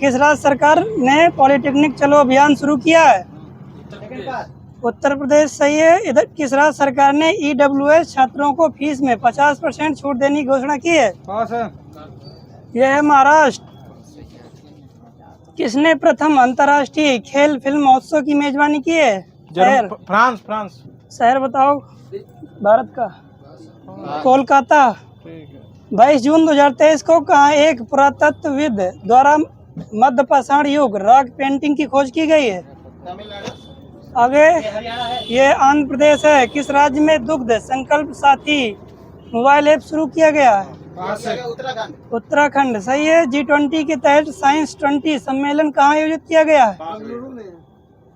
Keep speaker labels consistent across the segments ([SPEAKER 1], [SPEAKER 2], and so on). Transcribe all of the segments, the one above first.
[SPEAKER 1] किस राज्य सरकार ने पॉलिटेक्निक चलो अभियान शुरू किया है? उत्तर प्रदेश सही है। इधर किस राज्य सरकार ने EWS छात्रों को फीस में 50% छूट देने की घोषणा की है? यह है महाराष्ट्र। किसने प्रथम अंतर्राष्ट्रीय खेल फिल्म महोत्सव की मेजबानी की है?
[SPEAKER 2] फ्रांस।
[SPEAKER 1] शहर बताओ भारत का। कोलकाता। 22 जून 2023 को कहाँ एक पुरातत्वविद द्वारा मध्य पाषाण युग रॉक पेंटिंग की खोज की गई है? आगे ये आंध्र प्रदेश है। किस राज्य में दुग्ध संकल्प साथी मोबाइल ऐप शुरू किया गया है? उत्तराखंड सही है। G20 के तहत साइंस 20 सम्मेलन कहाँ आयोजित किया गया है?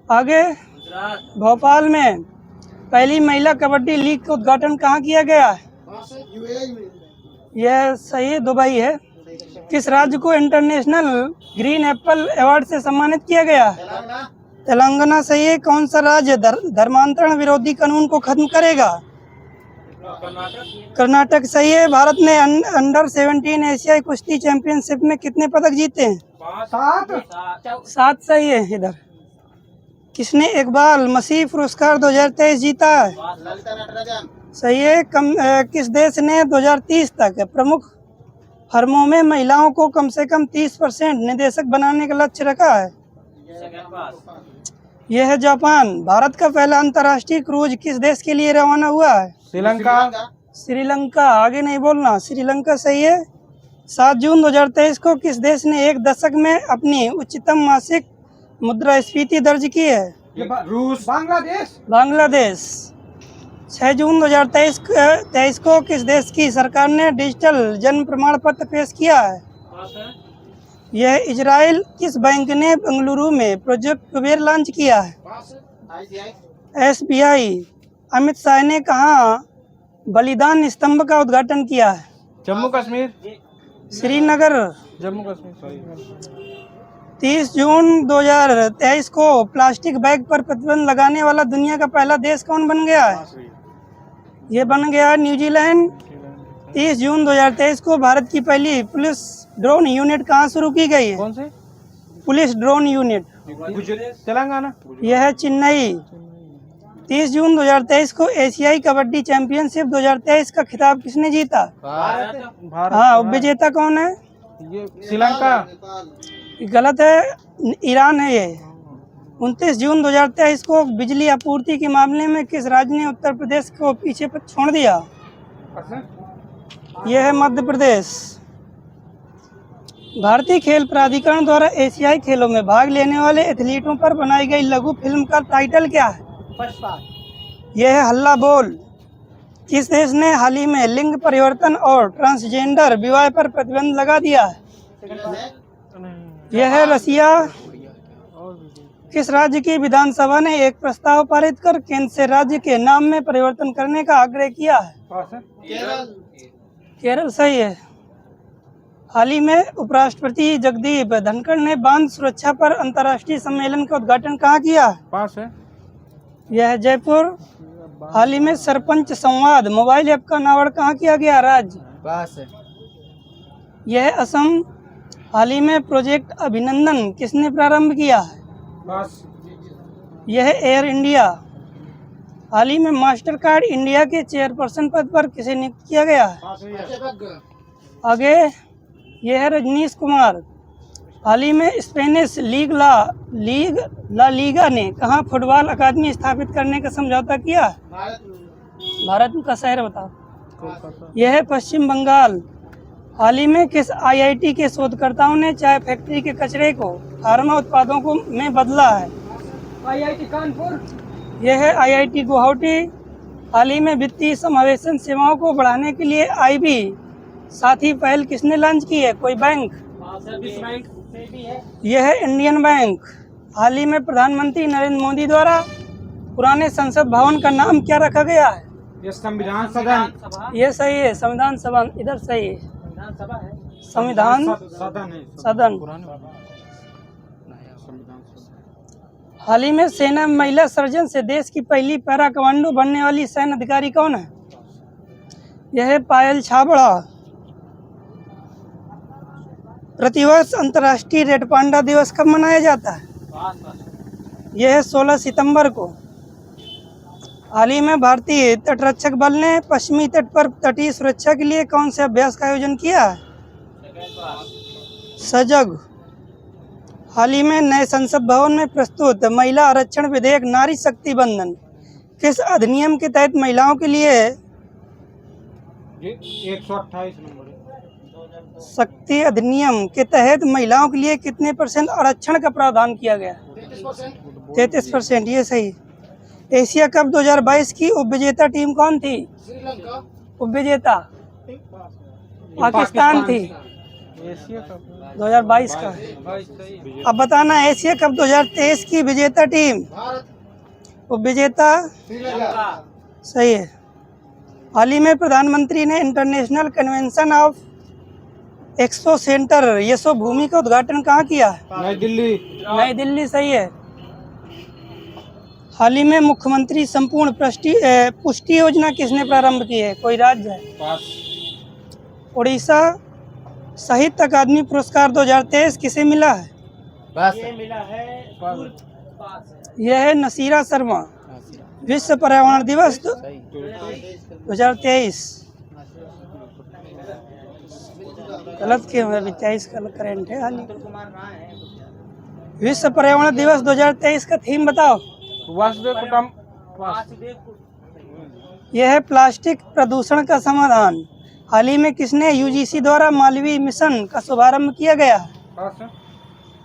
[SPEAKER 1] आगे भोपाल में पहली महिला कबड्डी लीग का उद्घाटन कहाँ किया गया है? यह सही है, दुबई है। किस राज्य को इंटरनेशनल ग्रीन एप्पल अवार्ड से सम्मानित किया गया है? तेलंगाना सही है। कौन सा राज्य धर्मांतरण विरोधी कानून को खत्म करेगा? कर्नाटक सही है। भारत ने अंडर 17 एशियाई कुश्ती चैंपियनशिप में कितने पदक जीते हैं? 7 सही है। इधर किसने इकबाल मसीह पुरस्कार 2023 जीता है? सही है। किस देश ने 2030 तक प्रमुख फर्मों में महिलाओं को कम से कम 30% निदेशक बनाने का लक्ष्य रखा है? यह है जापान। भारत का पहला अंतर्राष्ट्रीय क्रूज किस देश के लिए रवाना हुआ है? श्रीलंका। आगे नहीं बोलना। श्रीलंका सही है। 7 जून 2023 को किस देश ने एक दशक में अपनी उच्चतम मासिक मुद्रास्फीति दर्ज की है?
[SPEAKER 2] रूस।
[SPEAKER 1] बांग्लादेश। 6 जून 2023 को किस देश की सरकार ने डिजिटल जन्म प्रमाण पत्र पेश किया है? यह इजराइल। किस बैंक ने बेंगलुरु में प्रोजेक्ट कुबेर लॉन्च किया है? SBI। अमित शाह ने कहाँ बलिदान स्तंभ का उद्घाटन किया है?
[SPEAKER 2] जम्मू कश्मीर।
[SPEAKER 1] श्रीनगर।
[SPEAKER 2] जम्मू कश्मीर।
[SPEAKER 1] 30 जून 2023 को प्लास्टिक बैग पर प्रतिबंध लगाने वाला दुनिया का पहला देश कौन बन गया है? ये बन गया न्यूजीलैंड। 30 जून 2023 को भारत की पहली पुलिस ड्रोन यूनिट कहाँ शुरू की गई है?
[SPEAKER 2] कौन से?
[SPEAKER 1] Police drone unit.
[SPEAKER 2] तेलंगाना। यह
[SPEAKER 1] है चेन्नई। 30 जून 2023 को एशियाई कबड्डी चैंपियनशिप 2023 का खिताब किसने जीता?
[SPEAKER 2] भारत।
[SPEAKER 1] हाँ, विजेता कौन है?
[SPEAKER 2] ये श्रीलंका।
[SPEAKER 1] गलत है, ईरान है ये। 29 जून 2023 को बिजली आपूर्ति के मामले में किस राज्य ने उत्तर प्रदेश को पीछे पर छोड़ दिया? यह है मध्य प्रदेश। भारतीय खेल प्राधिकरण द्वारा एशियाई खेलों में भाग लेने वाले एथलीटों पर बनाई गई लघु फिल्म का टाइटल क्या है? यह है हल्ला बोल। किस देश ने हाल ही में लिंग परिवर्तन और ट्रांसजेंडर विवाह पर प्रतिबंध लगा दिया है? यह है रसिया। किस राज्य की विधानसभा ने एक प्रस्ताव पारित कर केंद्र से राज्य के नाम में परिवर्तन करने का आग्रह किया है? केरल सही है। हाल ही में उपराष्ट्रपति जगदीप धनखड़ ने बांध सुरक्षा पर अंतर्राष्ट्रीय सम्मेलन का उद्घाटन कहाँ किया है? यह है जयपुर। हाल ही में सरपंच संवाद मोबाइल ऐप का अनावरण कहाँ किया गया? राज्य। यह है असम। हाल ही में प्रोजेक्ट अभिनंदन किसने प्रारंभ किया है? यह है एयर इंडिया। हाल ही में मास्टर कार्ड इंडिया के चेयरपर्सन पद पर किसे नियुक्त किया गया है? आगे यह है रजनीश कुमार। हाल ही में स्पेनिश ला लीगा ने कहाँ फुटबॉल अकादमी स्थापित करने का समझौता किया है? भारत का शहर बताओ। यह है पश्चिम बंगाल। हाल ही में किस IIT के शोधकर्ताओं ने चाय फैक्ट्री के कचरे को फार्मा उत्पादों को में बदला है? IIT कानपुर। यह है IIT गुवाहाटी। हाल ही में वित्तीय समावेशन सेवाओं को बढ़ाने के लिए IB साथी पहल किसने लॉन्च की है? कोई बैंक? यह है इंडियन बैंक। हाल ही में प्रधानमंत्री नरेंद्र मोदी द्वारा पुराने संसद भवन का नाम क्या रखा गया है?
[SPEAKER 2] ये संविधान सदन।
[SPEAKER 1] ये सही है, संविधान सभा। इधर सही है, संविधान सदन। हाल ही में सेना महिला सर्जन से देश की पहली पैरा कमांडो बनने वाली सैन्य अधिकारी कौन है? यह है पायल छाबड़ा। प्रतिवर्ष अंतर्राष्ट्रीय रेड पांडा दिवस कब मनाया जाता है? यह है 16 सितंबर को। हाल ही में भारतीय तटरक्षक बल ने पश्चिमी तट पर तटीय सुरक्षा के लिए कौन से अभ्यास का आयोजन किया है? सजग। हाल ही में नए संसद भवन में प्रस्तुत महिला आरक्षण विधेयक नारी शक्ति बंधन किस अधिनियम के तहत महिलाओं के लिए
[SPEAKER 2] ये 128 नंबर है।
[SPEAKER 1] शक्ति अधिनियम के तहत महिलाओं के लिए कितने % आरक्षण का प्रावधान किया गया? 33%। ये सही। एशिया कप 2022 की उपविजेता टीम कौन थी?
[SPEAKER 3] श्रीलंका।
[SPEAKER 1] उपविजेता पाकिस्तान थी।
[SPEAKER 2] एशिया कप
[SPEAKER 1] 2022 का। अब बताना, एशिया कप 2023 की विजेता टीम?
[SPEAKER 3] भारत।
[SPEAKER 1] उपविजेता
[SPEAKER 3] श्रीलंका।
[SPEAKER 1] सही है। हाल ही में प्रधानमंत्री ने international convention of expo centre Yashobhoomi का उद्घाटन कहाँ किया है?
[SPEAKER 2] नई दिल्ली।
[SPEAKER 1] नई दिल्ली। सही है। हाल ही में मुख्यमंत्री संपूर्ण पुष्टि योजना किसने प्रारंभ की है? कोई राज्य है?
[SPEAKER 2] पास।
[SPEAKER 1] उड़ीसा। साहित्य अकादमी पुरस्कार 2023 किसे मिला है? यह है नसीरा शर्मा। विश्व पर्यावरण दिवस 2023। गलत क्यों है? 23 का करेंट है। हाल ही विश्व पर्यावरण दिवस 2023 का थीम बताओ।
[SPEAKER 2] वासुदेव कुटुंब।
[SPEAKER 1] यह है प्लास्टिक प्रदूषण का समाधान। हाल ही में किसने यूजीसी द्वारा मालवीय मिशन का शुभारंभ किया गया?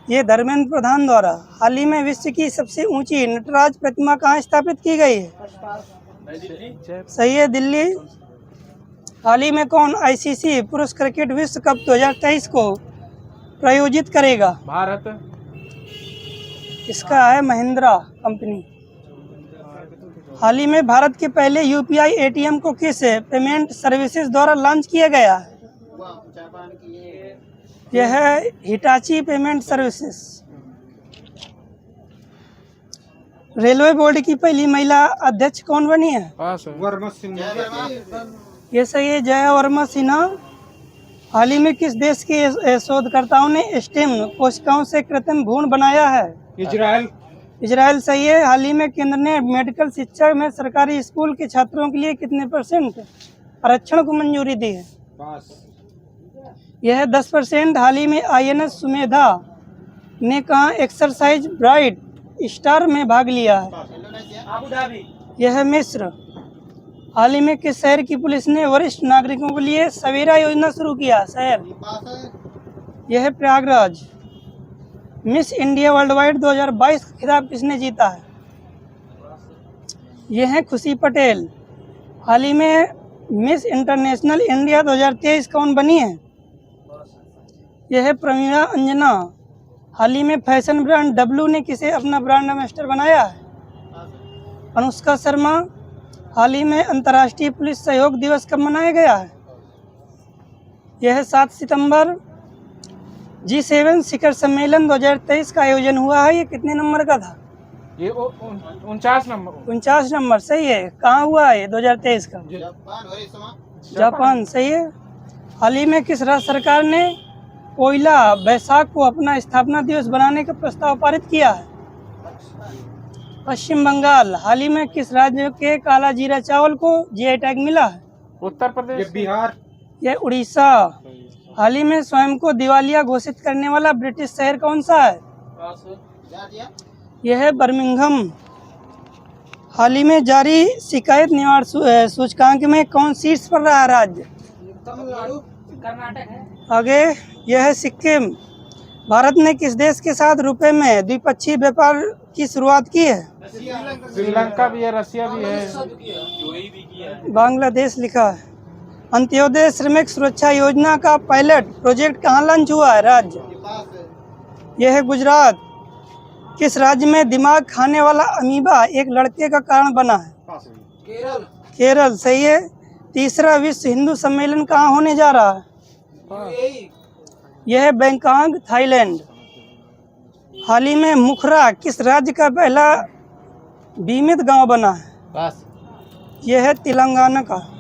[SPEAKER 1] ये धर्मेंद्र प्रधान द्वारा। हाल ही में विश्व की सबसे ऊंची नटराज प्रतिमा कहाँ स्थापित की गई है? सही है, दिल्ली। हाल ही में कौन आईसीसी पुरुष क्रिकेट विश्व कप 2023 को प्रायोजित करेगा?
[SPEAKER 2] भारत।
[SPEAKER 1] इसका है महिंद्रा कंपनी। हाल ही में भारत के पहले यूपीआई एटीएम को किस पेमेंट सर्विसेज द्वारा लॉन्च किया गया है? यह है Hitachi payment services. Railway board की पहली महिला अध्यक्ष कौन बनी है?
[SPEAKER 2] पास है। वर्मा सिंह।
[SPEAKER 1] ये सही है, जया वर्मा सिन्हा। हाल ही में किस देश के शोधकर्ताओं ने स्टेम कोशिकाओं से कृत्रिम भ्रूण बनाया है?
[SPEAKER 2] इजराइल।
[SPEAKER 1] इजराइल। सही है। हाल ही में केंद्र ने मेडिकल शिक्षा में सरकारी स्कूल के छात्रों के लिए कितने % आरक्षण को मंजूरी दी है?
[SPEAKER 2] पास।
[SPEAKER 1] यह है 10%। हाल ही में INS सुमेधा ने कहा एक्सरसाइज ब्राइट स्टार में भाग लिया है? यह है मिस्र। हाल ही में किस शहर की पुलिस ने वरिष्ठ नागरिकों के लिए सवेरा योजना शुरू किया? शहर? यह है Prayagraj. Miss India world wide 2022 का खिताब किसने जीता है? यह है खुशी पटेल। हाल ही में मिस इंटरनेशनल इंडिया 2023 कौन बनी है? यह है प्रवीणा अंजना। हाल ही में फैशन ब्रांड डब्लू ने किसे अपना ब्रांड एम्बेसडर बनाया है? अनुष्का शर्मा। हाल ही में अंतर्राष्ट्रीय पुलिस सहयोग दिवस कब मनाया गया है? यह है 7 सितंबर। G7 शिखर सम्मेलन 2023 का आयोजन हुआ है। ये कितने नंबर का था?
[SPEAKER 2] ये 49 नंबर।
[SPEAKER 1] 49 नंबर। सही है। कहाँ हुआ है 2023 का? जापान। सही है। हाल ही में किस राज्य सरकार ने कोयला बैसाख को अपना स्थापना दिवस बनाने का प्रस्ताव पारित किया है? पश्चिम बंगाल। हाल ही में किस राज्य के काला जीरा चावल को GI टैग मिला है?
[SPEAKER 2] उत्तर प्रदेश। बिहार।
[SPEAKER 1] यह उड़ीसा। हाल ही में स्वयं को दिवालिया घोषित करने वाला ब्रिटिश शहर कौन सा है? यह है बर्मिंघम। हाल ही में जारी शिकायत निवारण सूचकांक में कौन शीर्ष पर रहा राज्य? आगे यह है सिक्किम। भारत ने किस देश के साथ रुपए में द्विपक्षीय व्यापार की शुरुआत की है?
[SPEAKER 2] श्रीलंका भी है, रसिया भी है,
[SPEAKER 1] बांग्लादेश लिखा है। अंत्योदय श्रमिक सुरक्षा योजना का पायलट प्रोजेक्ट कहाँ लॉन्च हुआ है? राज्य? यह है गुजरात। किस राज्य में दिमाग खाने वाला अमीबा एक लड़के का कारण बना है?
[SPEAKER 3] केरल।
[SPEAKER 1] केरल। सही है। तीसरा विश्व हिंदू सम्मेलन कहाँ होने जा रहा है? यह है बैंकॉक, थाईलैंड। हाल ही में मुखरा किस राज्य का पहला बीमित गांव बना है? यह है तेलंगाना का।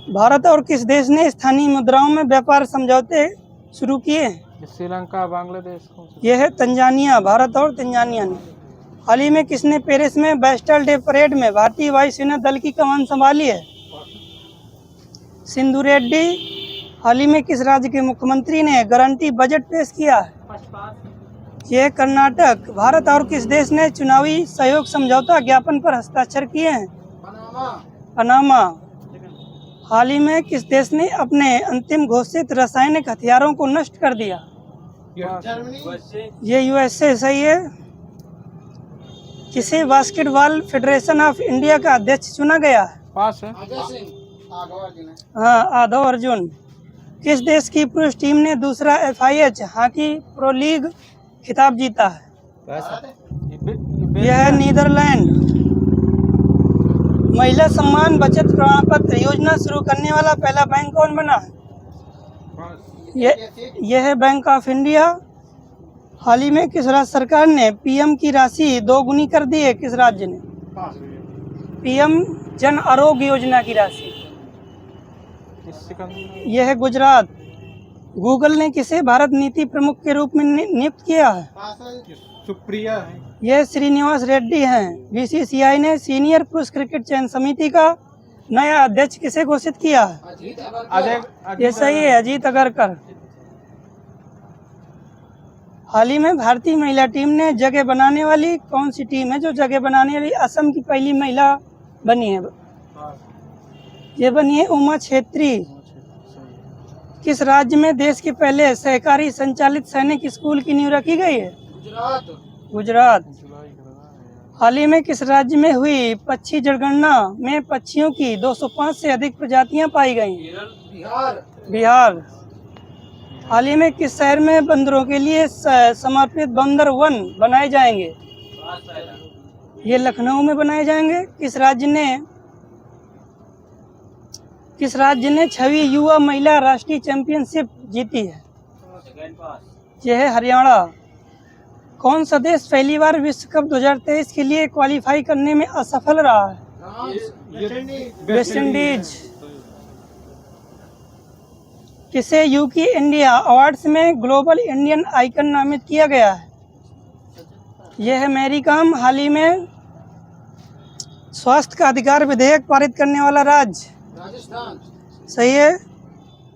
[SPEAKER 1] भारत और किस देश ने स्थानीय मुद्राओं में व्यापार समझौते शुरू किए हैं?
[SPEAKER 2] ये श्रीलंका बांग्लादेश
[SPEAKER 1] यह है तंजानिया, भारत और तंजानिया ने। हाल ही में किसने पेरिस में बेस्टल डे परेड में भारतीय वायुसेना दल की कमान संभाली है? सिंधु रेड्डी। हाल ही में किस राज्य के मुख्यमंत्री ने गारंटी बजट पेश किया है? यह कर्नाटक। भारत और किस देश ने चुनावी सहयोग समझौता ज्ञापन पर हस्ताक्षर किए हैं?
[SPEAKER 3] पनामा।
[SPEAKER 1] पनामा। हाल ही में किस देश ने अपने अंतिम घोषित रासायनिक हथियारों को नष्ट कर दिया?
[SPEAKER 3] जर्मनी।
[SPEAKER 1] ये यूएसए। सही है। किसे बास्केटबॉल फेडरेशन ऑफ इंडिया का अध्यक्ष चुना गया है?
[SPEAKER 2] पास है।
[SPEAKER 3] अजय सिंह। अर्जुन।
[SPEAKER 1] हाँ, आदव अर्जुन। किस देश की पुरुष टीम ने दूसरा FIH हॉकी प्रो लीग खिताब जीता है? यह है नीदरलैंड। महिला सम्मान बचत प्रमाण पत्र योजना शुरू करने वाला पहला बैंक कौन बना है? यह है बैंक ऑफ इंडिया। हाल ही में किस राज्य सरकार ने PM की राशि 2 गुनी कर दी है? किस राज्य ने? PM जन आरोग्य योजना की राशि। यह है गुजरात। गूगल ने किसे भारत नीति प्रमुख के रूप में नियुक्त किया है?
[SPEAKER 2] सुप्रिया है।
[SPEAKER 1] यह श्रीनिवास रेड्डी हैं। BCCI ने सीनियर पुरुष क्रिकेट चयन समिति का नया अध्यक्ष किसे घोषित किया है?
[SPEAKER 2] अजय।
[SPEAKER 1] ये सही है, अजीत अगरकर। हाल ही में भारतीय महिला टीम ने जगह बनाने वाली कौन सी टीम है जो जगह बनाने वाली असम की पहली महिला बनी है? ये बनी है उमा छेत्री। किस राज्य में देश के पहले सहकारी संचालित सैनिक स्कूल की नींव रखी गई है? गुजरात। हाल ही में किस राज्य में हुई पक्षी जनगणना में पक्षियों की 205 से अधिक प्रजातियां पाई गईं? बिहार। हाल ही में किस शहर में बंदरों के लिए समर्पित बंदर वन बनाए जाएंगे? ये लखनऊ में बनाए जाएंगे। किस राज्य ने 6वीं युवा महिला राष्ट्रीय चैंपियनशिप जीती है? यह है हरियाणा। कौन सा देश पहली बार विश्व कप 2023 के लिए क्वालिफाई करने में असफल रहा है? West Indies. किसे यूकी इंडिया अवार्ड्स में ग्लोबल इंडियन आइकन नामित किया गया है? यह है मैरी कॉम। हाल ही में स्वास्थ्य का अधिकार विधेयक पारित करने वाला राज्य?
[SPEAKER 3] राजस्थान।
[SPEAKER 1] सही है।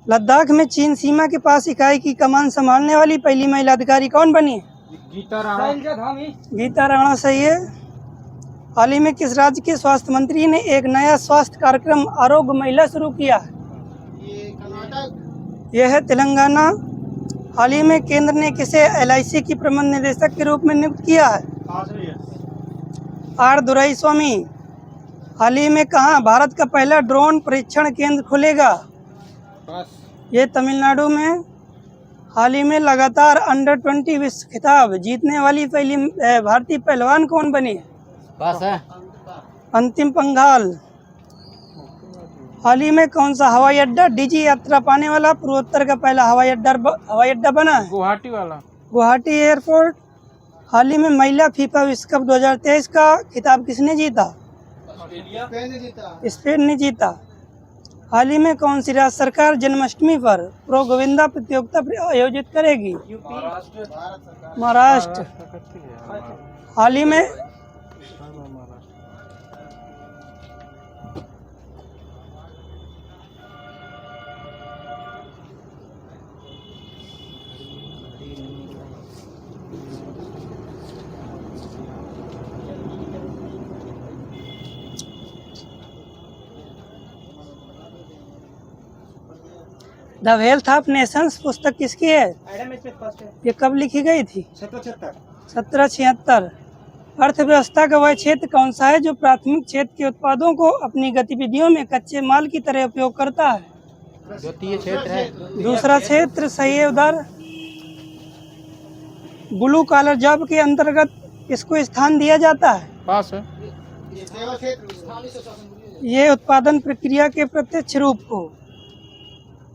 [SPEAKER 1] लद्दाख में चीन सीमा के पास इकाई की कमान संभालने वाली पहली महिला अधिकारी कौन बनी है?
[SPEAKER 2] गीता राणा।
[SPEAKER 1] गीता राणा। सही है। हाल ही में किस राज्य के स्वास्थ्य मंत्री ने एक नया स्वास्थ्य कार्यक्रम आरोग्य महिला शुरू किया है?
[SPEAKER 3] ये कर्नाटक।
[SPEAKER 1] यह है तेलंगाना। हाल ही में केंद्र ने किसे LIC की प्रबंध निदेशक के रूप में नियुक्त किया है? R दुराईस्वामी। हाल ही में कहाँ भारत का पहला ड्रोन परीक्षण केंद्र खुलेगा? ये तमिलनाडु में। हाल ही में लगातार अंडर-20 विश्व खिताब जीतने वाली पहली भारतीय पहलवान कौन बनी है?
[SPEAKER 3] पास है।
[SPEAKER 1] अंतिम पंघाल। हाल ही में कौन सा हवाई अड्डा DG यात्रा पाने वाला पूर्वोत्तर का पहला हवाई अड्डा बना है?
[SPEAKER 2] गुवाहाटी वाला।
[SPEAKER 1] गुवाहाटी एयरपोर्ट। हाल ही में महिला FIFA विश्व कप 2023 का खिताब किसने जीता? स्पेन ने जीता। हाल ही में कौन सी राज्य सरकार जन्माष्टमी पर प्रो गोविंदा प्रतियोगिता आयोजित करेगी? महाराष्ट्र। हाल ही में द वेल्थ ऑफ नेशंस पुस्तक किसकी है? ये कब लिखी गई थी? 1776। अर्थव्यवस्था का वह क्षेत्र कौन सा है जो प्राथमिक क्षेत्र के उत्पादों को अपनी गतिविधियों में कच्चे माल की तरह उपयोग करता है?
[SPEAKER 3] द्वितीय क्षेत्र है।
[SPEAKER 1] दूसरा क्षेत्र। सही है। उधर ब्लू कॉलर जॉब के अंतर्गत किसको स्थान दिया जाता है?
[SPEAKER 2] पास है।
[SPEAKER 3] सेवा क्षेत्र।
[SPEAKER 1] ये उत्पादन प्रक्रिया के प्रत्यक्ष रूप को।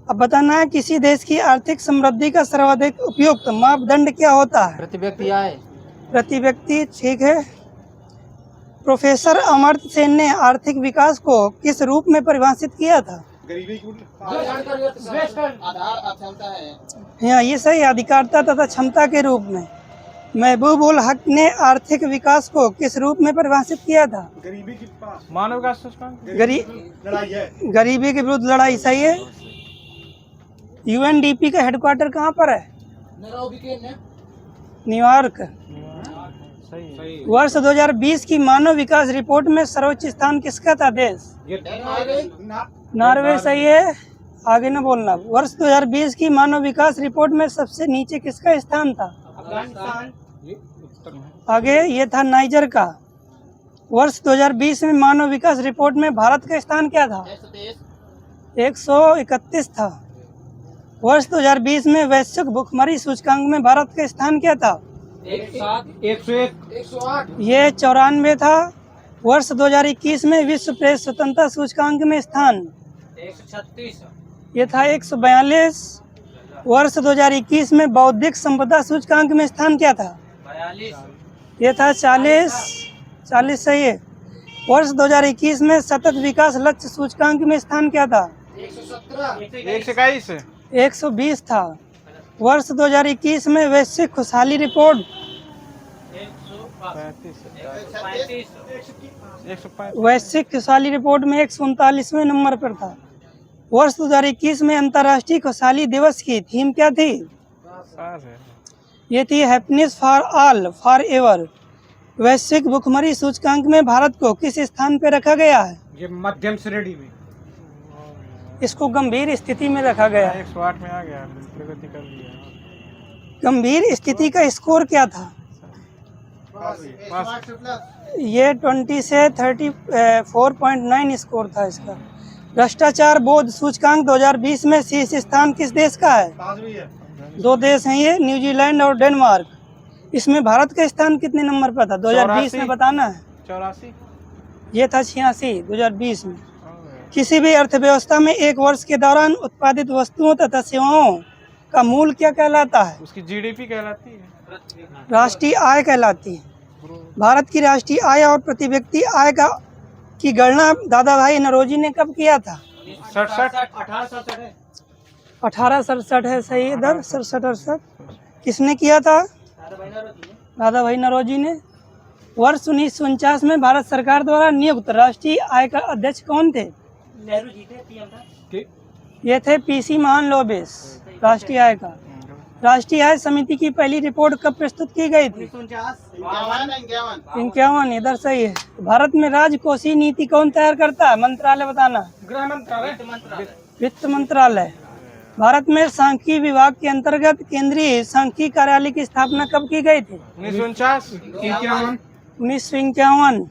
[SPEAKER 1] अब बताना है किसी देश की आर्थिक समृद्धि का सर्वाधिक उपयुक्त मापदंड क्या होता है?
[SPEAKER 3] प्रति व्यक्ति आय।
[SPEAKER 1] प्रति व्यक्ति। ठीक है। प्रोफेसर अमर्त्य सेन ने आर्थिक विकास को किस रूप में परिभाषित किया था?
[SPEAKER 3] गरीबी की आधार अक्षमता है।
[SPEAKER 1] हाँ ये सही है। अधिकारिता तथा क्षमता के रूप में महबूब उल हक ने आर्थिक विकास को किस रूप में परिभाषित किया था?
[SPEAKER 3] गरीबी की पास
[SPEAKER 2] मानव विकास सूचकांक
[SPEAKER 3] लड़ाई है।
[SPEAKER 1] गरीबी के विरुद्ध लड़ाई, सही है। यूएनडीपी का हेडक्वार्टर कहाँ पर है? न्यूयॉर्क।
[SPEAKER 2] सही
[SPEAKER 1] वर्ष 2020 की मानव विकास रिपोर्ट में सर्वोच्च स्थान किसका था? देश नॉर्वे, सही है। आगे न बोलना। वर्ष 2020 की मानव विकास रिपोर्ट में सबसे नीचे किसका स्थान था? आगे ये था नाइजर का। वर्ष 2020 में मानव विकास रिपोर्ट में भारत का स्थान क्या था? 131 था। वर्ष 2020 में वैश्विक भुखमरी सूचकांक में भारत का स्थान क्या था?
[SPEAKER 2] 101
[SPEAKER 1] ये 94 था। वर्ष 2021 में विश्व प्रेस स्वतंत्रता सूचकांक में स्थान
[SPEAKER 3] 136
[SPEAKER 1] ये था 142। वर्ष 2021 में बौद्धिक संपदा सूचकांक में स्थान क्या था?
[SPEAKER 3] 42
[SPEAKER 1] ये था 40 सही है। वर्ष 2021 में सतत विकास लक्ष्य सूचकांक में स्थान क्या था?
[SPEAKER 2] 121
[SPEAKER 1] 120 था। वर्ष 2021 में वैश्विक खुशहाली रिपोर्ट
[SPEAKER 2] 135
[SPEAKER 1] वैश्विक खुशहाली रिपोर्ट में 139वें नंबर पर था। वर्ष 2021 में अंतर्राष्ट्रीय खुशहाली दिवस की थीम क्या थी? ये थी happiness for all for ever. वैश्विक भुखमरी सूचकांक में भारत को किस स्थान पर रखा गया है?
[SPEAKER 2] ये मध्यम श्रेणी में
[SPEAKER 1] इसको गंभीर स्थिति में रखा गया है।
[SPEAKER 2] 108 में आ गया, प्रगति कर लिया।
[SPEAKER 1] गंभीर स्थिति का स्कोर क्या था? ये 20 से 34.9 स्कोर था इसका। भ्रष्टाचार बोध सूचकांक 2020 में शीर्ष स्थान किस देश का है? 2 देश हैं ये, न्यूजीलैंड और डेनमार्क। इसमें भारत का स्थान कितने नंबर पर था 2020 में? बताना है।
[SPEAKER 2] 84
[SPEAKER 1] ये था 86 2020 में। किसी भी अर्थव्यवस्था में एक वर्ष के दौरान उत्पादित वस्तुओं तथा सेवाओं का मूल्य क्या कहलाता है?
[SPEAKER 2] उसकी जीडीपी कहलाती है।
[SPEAKER 1] राष्ट्रीय आय कहलाती है। भारत की राष्ट्रीय आय और प्रति व्यक्ति आय की गणना दादा भाई नौरोजी ने कब किया था? 1867 है, सही है। इधर 67-68 किसने किया था? दादा भाई नौरोजी ने। वर्ष 1949 में भारत सरकार द्वारा नियुक्त राष्ट्रीय आय का अध्यक्ष कौन थे? नेहरू जी थे, पीएम था। ये थे पीसी महालनोबिस। राष्ट्रीय आय का राष्ट्रीय आय समिति की पहली रिपोर्ट कब प्रस्तुत की गई थी? 51। इधर सही है। भारत में राजकोषीय नीति कौन तैयार करता है? मंत्रालय बताना।
[SPEAKER 2] गृह मंत्रालय,
[SPEAKER 1] वित्त मंत्रालय। भारत में सांख्यिकी विभाग के अंतर्गत केंद्रीय सांख्यिकी कार्यालय की स्थापना कब की गई थी? 1951।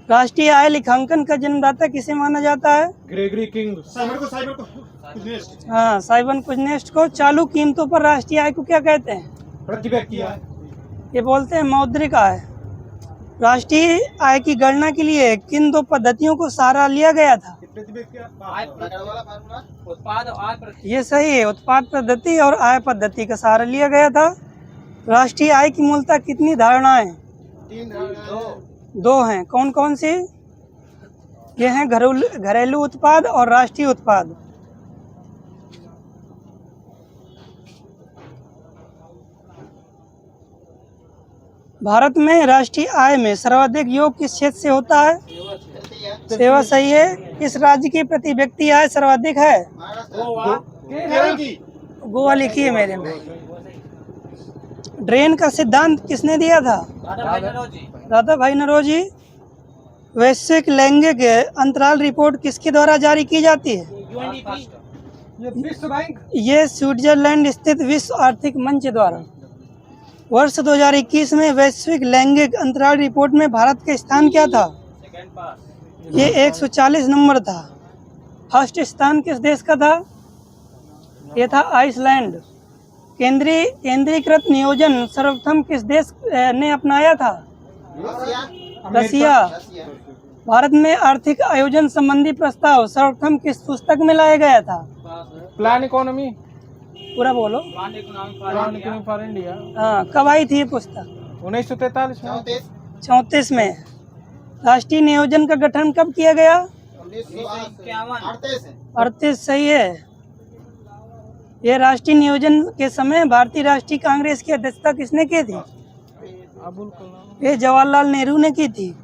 [SPEAKER 1] राष्ट्रीय आय लेखांकन का जन्मदाता किसे माना जाता है?
[SPEAKER 2] Gregory king.
[SPEAKER 1] हाँ, साइमन कुजनेस्ट को। चालू कीमतों पर राष्ट्रीय आय को क्या कहते हैं?
[SPEAKER 2] प्रति व्यक्ति आय।
[SPEAKER 1] ये बोलते हैं मौद्रिक आय। राष्ट्रीय आय की गणना के लिए किन 2 पद्धतियों को सहारा लिया गया था? ये सही है। उत्पाद पद्धति और आय पद्धति का सहारा लिया गया था। राष्ट्रीय आय की मूलतः कितनी धारणाएं? 2 हैं। कौन कौन सी? ये हैं घरेलू उत्पाद और राष्ट्रीय उत्पाद। भारत में राष्ट्रीय आय में सर्वाधिक योग किस क्षेत्र से होता है? सेवा, सही है। किस राज्य की प्रति व्यक्ति आय सर्वाधिक है? गोवा लिखी है मेरे में। ड्रेन का सिद्धांत किसने दिया था? दादा भाई नौरोजी। वैश्विक लैंगिक अंतराल रिपोर्ट किसके द्वारा जारी की जाती है?
[SPEAKER 2] विश्व बैंक।
[SPEAKER 1] ये स्विट्जरलैंड स्थित विश्व आर्थिक मंच द्वारा। वर्ष 2021 में वैश्विक लैंगिक अंतराल रिपोर्ट में भारत का स्थान क्या था? ये 140 नंबर था। फर्स्ट स्थान किस देश का था? ये था आइसलैंड। केंद्रीकृत नियोजन सर्वप्रथम किस देश ने अपनाया था? रसिया। भारत में आर्थिक आयोजन संबंधी प्रस्ताव सर्वप्रथम किस पुस्तक में लाया गया था?
[SPEAKER 2] Plan economy.
[SPEAKER 1] पूरा बोलो।
[SPEAKER 2] Plan economy for India.
[SPEAKER 1] हाँ, कब आई थी ये पुस्तक?
[SPEAKER 2] 1943 में।
[SPEAKER 1] 34 में। राष्ट्रीय नियोजन का गठन कब किया गया? 38 सही है। ये राष्ट्रीय नियोजन के समय भारतीय राष्ट्रीय कांग्रेस की अध्यक्षता किसने की थी?
[SPEAKER 2] अबुल कलाम।
[SPEAKER 1] ये जवाहरलाल नेहरू ने की थी।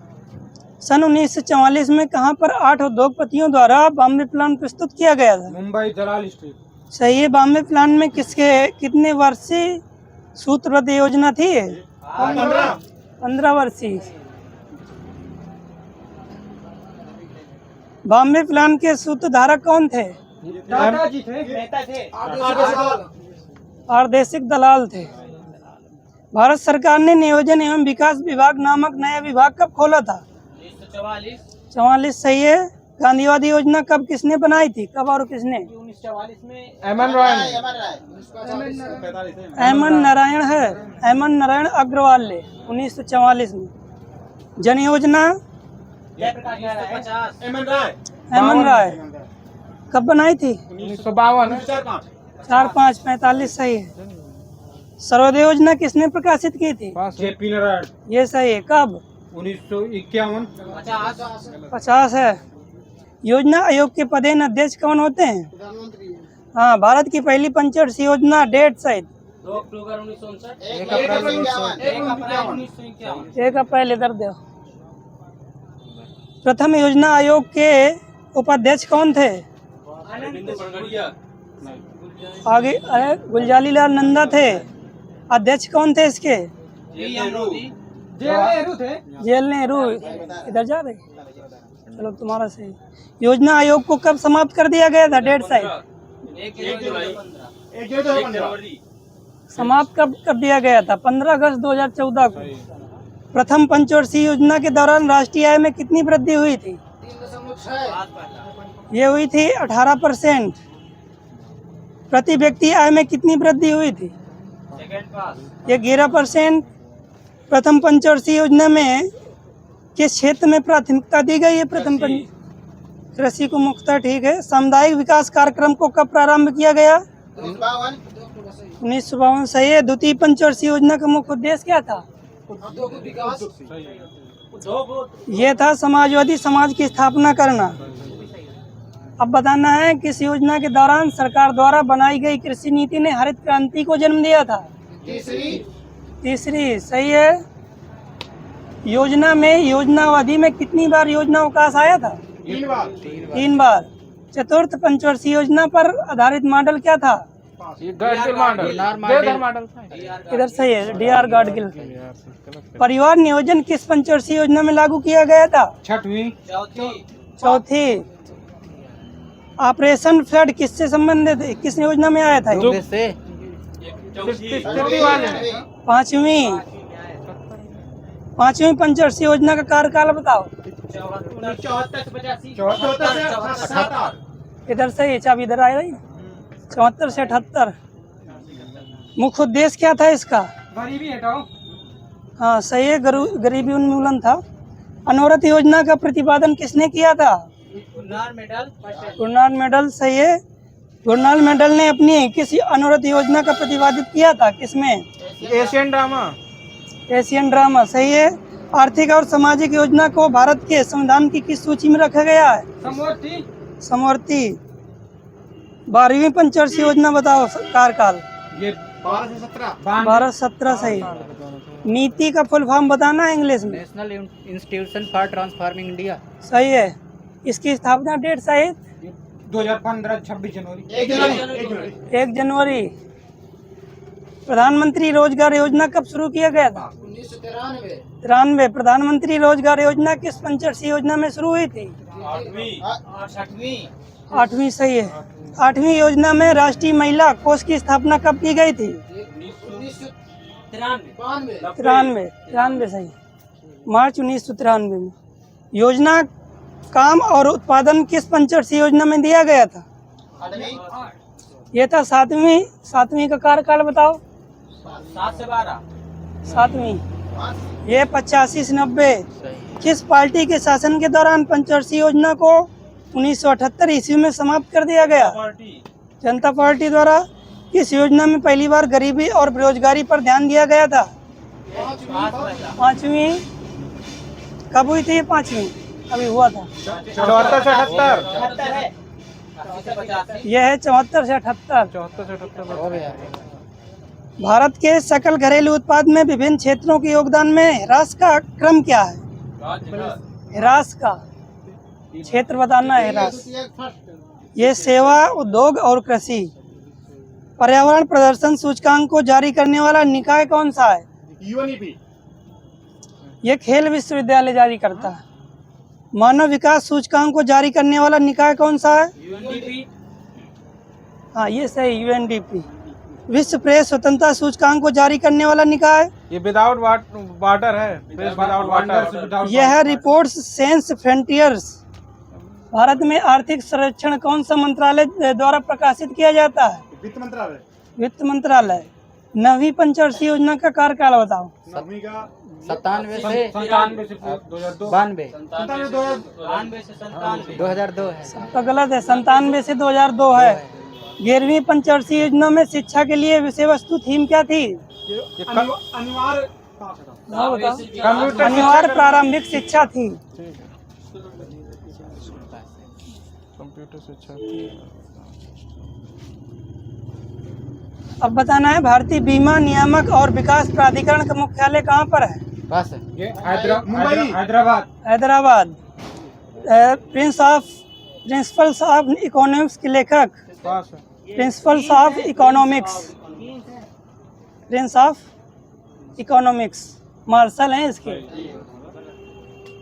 [SPEAKER 1] सन 1944 में कहां पर 8 उद्योगपतियों द्वारा बॉम्बे प्लान प्रस्तुत किया गया था?
[SPEAKER 2] मुंबई दलाल स्ट्रीट।
[SPEAKER 1] सही है। बॉम्बे प्लान में कितने वर्षीय सूत्रबद्ध योजना थी? 15 वर्षीय। बॉम्बे प्लान के सूत्रधारक कौन थे?
[SPEAKER 2] टाटा जी थे।
[SPEAKER 1] आर्देशिक दलाल थे। भारत सरकार ने नियोजन एवं विकास विभाग नामक नया विभाग कब खोला था? 44 सही है। गांधीवादी योजना कब किसने बनाई थी? कब और किसने?
[SPEAKER 3] 1944 में
[SPEAKER 2] एमएन रॉय ने।
[SPEAKER 1] एमएन नारायण है। एमएन नारायण अग्रवाल ने 1944 में। जन योजना एमएन राय कब बनाई थी?
[SPEAKER 2] 1952।
[SPEAKER 1] 4, 5, 45 सही है। सर्वोदय योजना किसने प्रकाशित की थी?
[SPEAKER 2] जेपी नारायण।
[SPEAKER 1] ये सही है। कब?
[SPEAKER 2] 1951।
[SPEAKER 1] 50 है। योजना आयोग के पदेन अध्यक्ष कौन होते हैं? हाँ, भारत की पहली पंचवर्षीय योजना डेट सहित
[SPEAKER 3] 2 अक्टूबर 1959।
[SPEAKER 2] 1 अप्रैल
[SPEAKER 3] 1951।
[SPEAKER 1] 1 अप्रैल इधर दो। प्रथम योजना आयोग के उपाध्यक्ष कौन थे? आगे अरे गुलजारी लाल नंदा थे। अध्यक्ष कौन थे इसके?
[SPEAKER 2] नेहरू थे।
[SPEAKER 1] जेल नेहरू। इधर जा रहे? चलो तुम्हारा सही। योजना आयोग को कब समाप्त कर दिया गया था? डेट साइड
[SPEAKER 3] 1 जुलाई।
[SPEAKER 1] समाप्त कब कर दिया गया था? 15 अगस्त 2014 को। प्रथम पंचवर्षीय योजना के दौरान राष्ट्रीय आय में कितनी वृद्धि हुई थी?
[SPEAKER 3] 3.6।
[SPEAKER 1] ये हुई थी 18%। प्रति व्यक्ति आय में कितनी वृद्धि हुई थी? ये 11%। प्रथम पंचवर्षीय योजना में किस क्षेत्र में प्राथमिकता दी गई है? प्रथम कृषि को मुख्यतः। ठीक है। सामुदायिक विकास कार्यक्रम को कब प्रारंभ किया गया? 1952 सही है। द्वितीय पंचवर्षीय योजना का मुख्य उद्देश्य क्या था? ये था समाजवादी समाज की स्थापना करना। अब बताना है किस योजना के दौरान सरकार द्वारा बनाई गई कृषि नीति ने हरित क्रांति को जन्म दिया था? तीसरी सही है। योजना में योजनावधि में कितनी बार योजना अवकाश आया था? 3 बार। चतुर्थ पंचवर्षीय योजना पर आधारित मॉडल क्या था?
[SPEAKER 2] मॉडल।
[SPEAKER 1] इधर सही है। डीआर गाडगिल। परिवार नियोजन किस पंचवर्षीय योजना में लागू किया गया था?
[SPEAKER 2] 6वीं।
[SPEAKER 1] चौथी। ऑपरेशन फ्लड किससे संबंधित है? किस योजना में आया था? 5वीं पंचवर्षीय योजना का कार्यकाल बताओ।
[SPEAKER 3] 74 से 85।
[SPEAKER 1] इधर सही है। चाबी इधर आ रही है। 74 से 78। मुख्य उद्देश्य क्या था इसका?
[SPEAKER 2] गरीबी हटाओ।
[SPEAKER 1] हाँ सही है। गरीबी उन्मूलन था। अनवरत योजना का प्रतिपादन किसने किया था? गुरनाल मेडल सही है। गुरनाल मेडल ने अपनी किसी अनवरत योजना का प्रतिपादित किया था? किसमें?
[SPEAKER 2] Asian drama.
[SPEAKER 1] एशियन ड्रामा सही है। आर्थिक और सामाजिक योजना को भारत के संविधान की किस सूची में रखा गया है? समवर्ती। 12वीं पंचवर्षीय योजना बताओ कार्यकाल।
[SPEAKER 2] ये
[SPEAKER 1] 12 से 17 सही। नीति का फुल फॉर्म बताना है इंग्लिश में।
[SPEAKER 3] National institution for transforming India.
[SPEAKER 1] सही है। इसकी स्थापना डेट सही
[SPEAKER 2] 2015 26 जनवरी।
[SPEAKER 1] 1 जनवरी। प्रधानमंत्री रोजगार योजना कब शुरू किया गया था? 1993। प्रधानमंत्री रोजगार योजना किस पंचवर्षीय योजना में शुरू हुई थी? 8वीं सही है। 8वीं योजना में राष्ट्रीय महिला कोष की स्थापना कब की गई थी? 93 सही। मार्च 1993 में। योजना काम और उत्पादन किस पंचवर्षीय योजना में दिया गया था? ये था 7वीं का कार्यकाल बताओ।
[SPEAKER 3] 7 से 12।
[SPEAKER 1] 7वीं। ये 85 से 90। किस पार्टी के शासन के दौरान पंचवर्षीय योजना को 1978 ईस्वी में समाप्त कर दिया गया? जनता पार्टी द्वारा। किस योजना में पहली बार गरीबी और बेरोजगारी पर ध्यान दिया गया था? 5वीं। कब हुई थी ये 5वीं? अभी हुआ था?
[SPEAKER 2] 74 से 78।
[SPEAKER 1] यह है 74 से 78।
[SPEAKER 2] 74 से 78।
[SPEAKER 1] भारत के सकल घरेलू उत्पाद में विभिन्न क्षेत्रों के योगदान में ह्रास का क्रम क्या है? ह्रास का क्षेत्र बताना है। ह्रास ये सेवा, उद्योग और कृषि। पर्यावरण प्रदर्शन सूचकांक को जारी करने वाला निकाय कौन सा है?
[SPEAKER 3] यूएनईपी।
[SPEAKER 1] ये खेल विश्वविद्यालय जारी करता है। मानव विकास सूचकांक को जारी करने वाला निकाय कौन सा है? हाँ, ये सही, यूएनडीपी। विश्व प्रेस स्वतंत्रता सूचकांक को जारी करने वाला निकाय?
[SPEAKER 2] ये विदाउट वाटर है। Without water.
[SPEAKER 1] यह है रिपोर्ट्स सेंस फ्रंटियर्स। भारत में आर्थिक सर्वेक्षण कौन सा मंत्रालय द्वारा प्रकाशित किया जाता है?
[SPEAKER 3] वित्त मंत्रालय।
[SPEAKER 1] वित्त मंत्रालय। 9वीं पंचवर्षीय योजना का कार्यकाल बताओ।
[SPEAKER 3] 9वीं का
[SPEAKER 4] 97 से
[SPEAKER 2] 97 से 2002।
[SPEAKER 4] 92
[SPEAKER 3] 97
[SPEAKER 4] 2002 है।
[SPEAKER 1] तो गलत है, 97 से 2002 है। 11वीं पंचवर्षीय योजना में शिक्षा के लिए विषय वस्तु थीम क्या थी?
[SPEAKER 3] अनिवार्य
[SPEAKER 1] हाँ, बताओ।
[SPEAKER 2] कंप्यूटर
[SPEAKER 1] अनिवार्य प्रारंभिक शिक्षा थी।
[SPEAKER 2] कंप्यूटर शिक्षा।
[SPEAKER 1] अब बताना है, भारतीय बीमा नियामक और विकास प्राधिकरण का मुख्यालय कहाँ पर है?
[SPEAKER 4] बस
[SPEAKER 2] ये
[SPEAKER 3] Mumbai.
[SPEAKER 2] Hyderabad.
[SPEAKER 1] Hyderabad. Principles of economics के लेखक?
[SPEAKER 2] पास है।
[SPEAKER 1] Principles of economics. Prince of economics Marshall हैं इसके।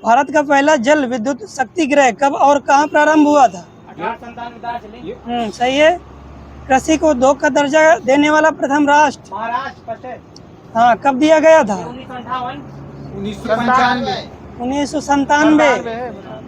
[SPEAKER 1] भारत का पहला जल विद्युत शक्ति गृह कब और कहाँ प्रारंभ हुआ था? सही है। कृषि को उद्योग का दर्जा देने वाला प्रथम राष्ट्र?
[SPEAKER 3] महाराष्ट्र।
[SPEAKER 1] हाँ, कब दिया गया था?
[SPEAKER 2] 1995।
[SPEAKER 1] 1997।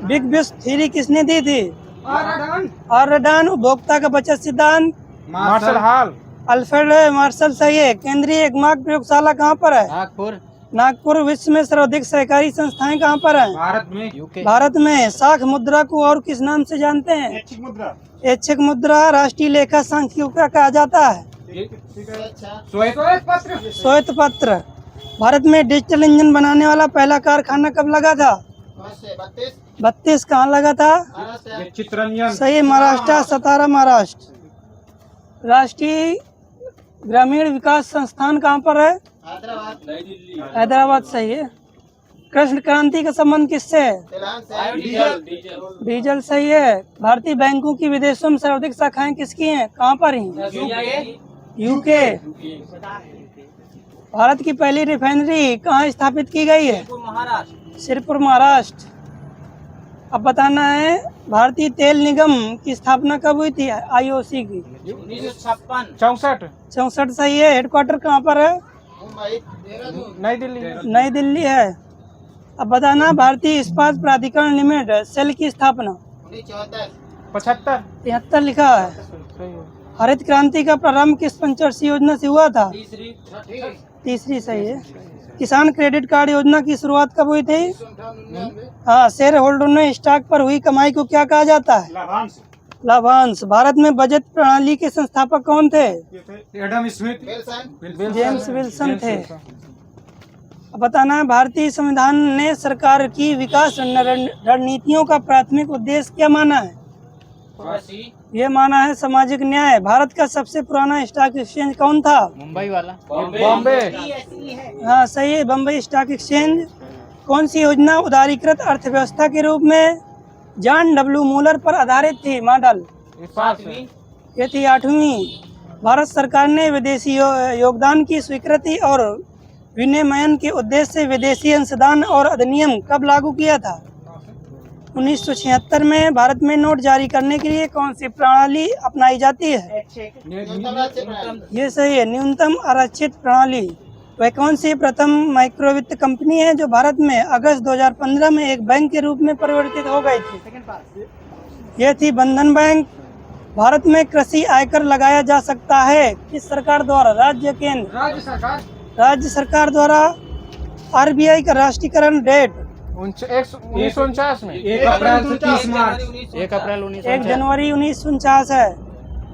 [SPEAKER 1] बिग बिस थ्योरी किसने दी थी? आर्यडॉन। उपभोक्ता का बचत सिद्धांत?
[SPEAKER 2] Marshall Hall.
[SPEAKER 1] Alfred Marshall. सही है। केंद्रीय एगमार्क प्रयोगशाला कहाँ पर है?
[SPEAKER 4] नागपुर
[SPEAKER 1] नागपुर। विश्व में सर्वाधिक सहकारी संस्थाएं कहाँ पर हैं?
[SPEAKER 2] भारत में।
[SPEAKER 4] यूके
[SPEAKER 1] भारत में। साख मुद्रा को और किस नाम से जानते हैं?
[SPEAKER 3] ऐच्छिक मुद्रा।
[SPEAKER 1] ऐच्छिक मुद्रा। राष्ट्रीय लेखा सांख्यिकी कहा जाता है?
[SPEAKER 2] श्वेत पत्र।
[SPEAKER 1] श्वेत पत्र। भारत में डिजिटल इंजन बनाने वाला पहला कारखाना कब लगा था? 32। कहाँ लगा था?
[SPEAKER 2] ये चित्रंजन।
[SPEAKER 1] सही। महाराष्ट्र। सतारा, महाराष्ट्र। राष्ट्रीय ग्रामीण विकास संस्थान कहाँ पर है? हैदराबाद। सही है। कृष्ण क्रांति का संबंध किससे है? डीजल। सही है। भारतीय बैंकों की विदेशों में सर्वाधिक शाखाएं किसकी हैं? कहाँ पर हैं? यूके। भारत की पहली रिफाइनरी कहाँ स्थापित की गई है? सिरपुर, महाराष्ट्र। अब बताना है, भारतीय तेल निगम की स्थापना कब हुई थी? आईओसी की?
[SPEAKER 2] 64।
[SPEAKER 1] 64। सही है। हेडक्वार्टर कहाँ पर है?
[SPEAKER 2] नई दिल्ली।
[SPEAKER 1] नई दिल्ली है। अब बताना, भारतीय इस्पात प्राधिकरण लिमिटेड सेल की स्थापना?
[SPEAKER 2] 75।
[SPEAKER 1] 73 लिखा है।
[SPEAKER 2] सही है।
[SPEAKER 1] हरित क्रांति का प्रारंभ किस पंचवर्षीय योजना से हुआ था? तीसरी। सही है। किसान क्रेडिट कार्ड योजना की शुरुआत कब हुई थी? हाँ। शेयर होल्डर ने स्टॉक पर हुई कमाई को क्या कहा जाता है?
[SPEAKER 3] लाभांश।
[SPEAKER 1] लाभांश। भारत में बजट प्रणाली के संस्थापक कौन थे?
[SPEAKER 2] Adam Smith.
[SPEAKER 1] जेम्स विल्सन थे। अब बताना है, भारतीय संविधान ने सरकार की विकास रणनीतियों का प्राथमिक उद्देश्य क्या माना है? ये माना है सामाजिक न्याय। भारत का सबसे पुराना स्टॉक एक्सचेंज कौन था?
[SPEAKER 4] मुंबई वाला
[SPEAKER 2] बॉम्बे।
[SPEAKER 1] हाँ, सही है। Bombay stock exchange. कौन सी योजना उदारीकृत अर्थव्यवस्था के रूप में जॉन डब्ल्यू मूलर पर आधारित थी? मॉडल। ये थी 8वीं। भारत सरकार ने विदेशी योगदान की स्वीकृति और विनियमन के उद्देश्य से विदेशी अंशदान और अधिनियम कब लागू किया था? 1976 में। भारत में नोट जारी करने के लिए कौन सी प्रणाली अपनाई जाती है? ये सही है। न्यूनतम आरक्षित प्रणाली। वह कौन सी प्रथम माइक्रोवित्त कंपनी है जो भारत में अगस्त 2015 में एक बैंक के रूप में परिवर्तित हो गई थी? ये थी बंधन बैंक। भारत में कृषि आयकर लगाया जा सकता है किस सरकार द्वारा? राज्य, केंद्र? राज्य सरकार द्वारा। आरबीआई का राष्ट्रीयकरण डेट?
[SPEAKER 2] 1949 में। 1 अप्रैल से 30 मार्च।
[SPEAKER 4] 1 अप्रैल
[SPEAKER 1] 1 जनवरी 1949 है।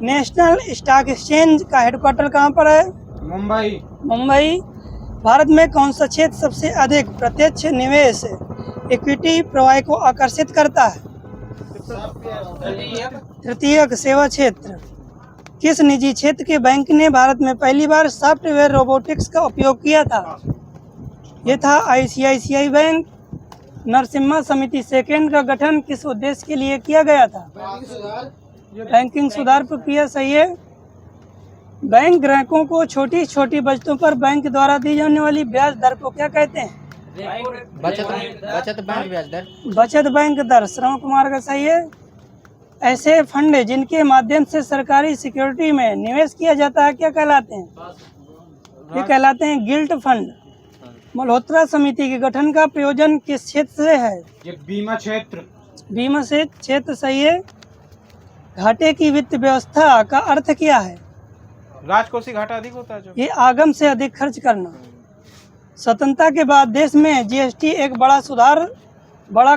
[SPEAKER 1] नेशनल स्टॉक एक्सचेंज का हेडक्वार्टर कहाँ पर है?
[SPEAKER 2] मुंबई।
[SPEAKER 1] मुंबई। भारत में कौन सा क्षेत्र सबसे अधिक प्रत्यक्ष निवेश इक्विटी प्रवाह को आकर्षित करता है? तृतीयक सेवा क्षेत्र। किस निजी क्षेत्र के बैंक ने भारत में पहली बार सॉफ्टवेयर रोबोटिक्स का उपयोग किया था? ये था आईसीआईसीआई बैंक। नरसिम्हा समिति सेकंड का गठन किस उद्देश्य के लिए किया गया था? बैंकिंग सुधार प्रक्रिया सही है। बैंक ग्राहकों को छोटी छोटी बचतों पर बैंक द्वारा दी जाने वाली ब्याज दर को क्या कहते हैं?
[SPEAKER 4] बचत बैंक ब्याज दर।
[SPEAKER 1] बचत बैंक दर। श्रवण कुमार का सही है। ऐसे फंड जिनके माध्यम से सरकारी सिक्योरिटी में निवेश किया जाता है क्या कहलाते हैं? ये कहलाते हैं गिल्ट फंड। मल्होत्रा समिति के गठन का प्रयोजन किस क्षेत्र से है?
[SPEAKER 2] ये बीमा क्षेत्र।
[SPEAKER 1] बीमा से क्षेत्र सही है। घाटे की वित्त व्यवस्था का अर्थ क्या है?
[SPEAKER 2] राजकोषीय घाटा अधिक होता है जो।
[SPEAKER 1] ये आगम से अधिक खर्च करना। स्वतंत्रता के बाद देश में जीएसटी एक बड़ा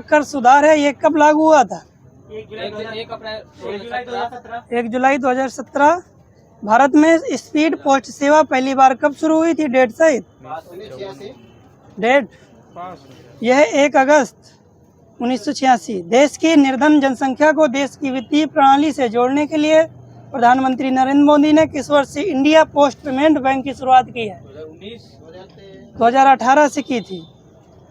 [SPEAKER 1] कर सुधार है। ये कब लागू हुआ था? 1 जुलाई 2017। भारत में स्पीड पोस्ट सेवा पहली बार कब शुरू हुई थी? डेट सहित। डेट यह 1 अगस्त 1986। देश की निर्धन जनसंख्या को देश की वित्तीय प्रणाली से जोड़ने के लिए प्रधानमंत्री नरेंद्र मोदी ने किस वर्ष से इंडिया पोस्ट पेमेंट बैंक की शुरुआत की है? 2018 से की थी।